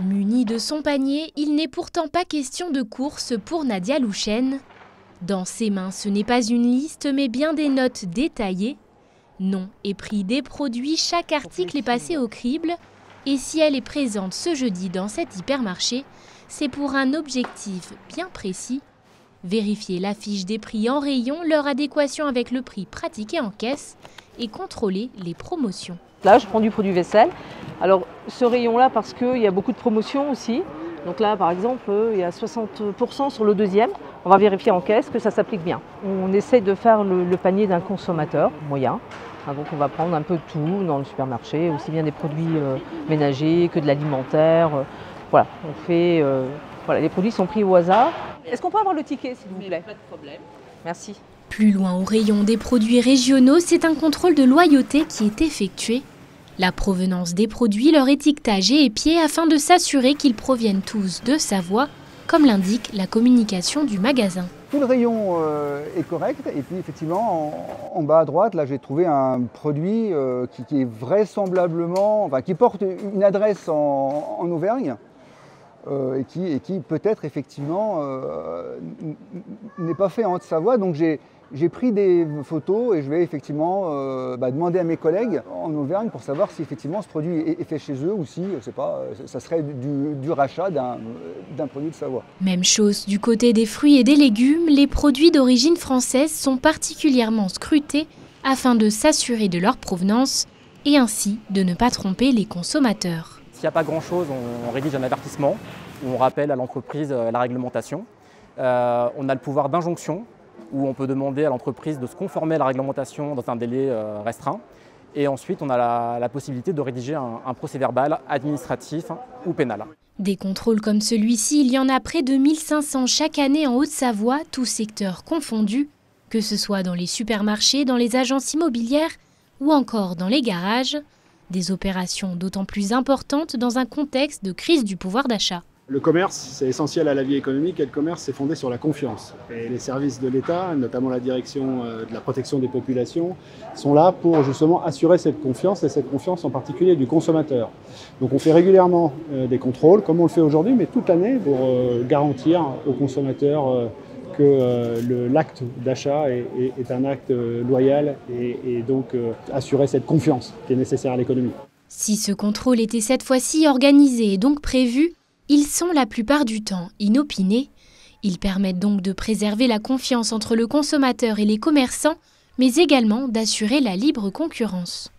Muni de son panier, il n'est pourtant pas question de course pour Nadia Louchen. Dans ses mains, ce n'est pas une liste, mais bien des notes détaillées. Nom et prix des produits, chaque article est passé au crible. Et si elle est présente ce jeudi dans cet hypermarché, c'est pour un objectif bien précis. Vérifier l'affiche des prix en rayon, leur adéquation avec le prix pratiqué en caisse et contrôler les promotions. Là, je prends du produit vaisselle. Alors, ce rayon-là, parce qu'il y a beaucoup de promotions aussi. Donc là, par exemple, il y a 60% sur le deuxième. On va vérifier en caisse que ça s'applique bien. On essaie de faire le panier d'un consommateur moyen. Donc on va prendre un peu de tout dans le supermarché, aussi bien des produits ménagers que de l'alimentaire. Voilà, on fait, voilà, les produits sont pris au hasard. Est-ce qu'on peut avoir le ticket, s'il vous plaît? Pas de problème. Merci. Plus loin au rayon des produits régionaux, c'est un contrôle de loyauté qui est effectué. La provenance des produits, leur étiquetage et épié afin de s'assurer qu'ils proviennent tous de Savoie, comme l'indique la communication du magasin. Tout le rayon est correct et puis effectivement en bas à droite là j'ai trouvé un produit qui est vraisemblablement, enfin qui porte une adresse en Auvergne et qui peut-être effectivement n'est pas fait en Haute-Savoie. Donc j'ai pris des photos et je vais effectivement demander à mes collègues en Auvergne pour savoir si effectivement ce produit est fait chez eux ou si, je sais pas, ça serait du rachat d'un produit de Savoie. Même chose du côté des fruits et des légumes, les produits d'origine française sont particulièrement scrutés afin de s'assurer de leur provenance et ainsi de ne pas tromper les consommateurs. S'il n'y a pas grand-chose, on rédige un avertissement où on rappelle à l'entreprise la réglementation. On a le pouvoir d'injonction, où on peut demander à l'entreprise de se conformer à la réglementation dans un délai restreint. Et ensuite, on a la possibilité de rédiger un procès-verbal administratif ou pénal. Des contrôles comme celui-ci, il y en a près de 1500 chaque année en Haute-Savoie, tous secteurs confondus, que ce soit dans les supermarchés, dans les agences immobilières ou encore dans les garages. Des opérations d'autant plus importantes dans un contexte de crise du pouvoir d'achat. Le commerce, c'est essentiel à la vie économique et le commerce, c'est fondé sur la confiance. Et les services de l'État, notamment la direction de la protection des populations, sont là pour justement assurer cette confiance et cette confiance en particulier du consommateur. Donc on fait régulièrement des contrôles, comme on le fait aujourd'hui, mais toute l'année pour garantir aux consommateurs que l'acte d'achat est un acte loyal et donc assurer cette confiance qui est nécessaire à l'économie. Si ce contrôle était cette fois-ci organisé et donc prévu, ils sont la plupart du temps inopinés. Ils permettent donc de préserver la confiance entre le consommateur et les commerçants, mais également d'assurer la libre concurrence.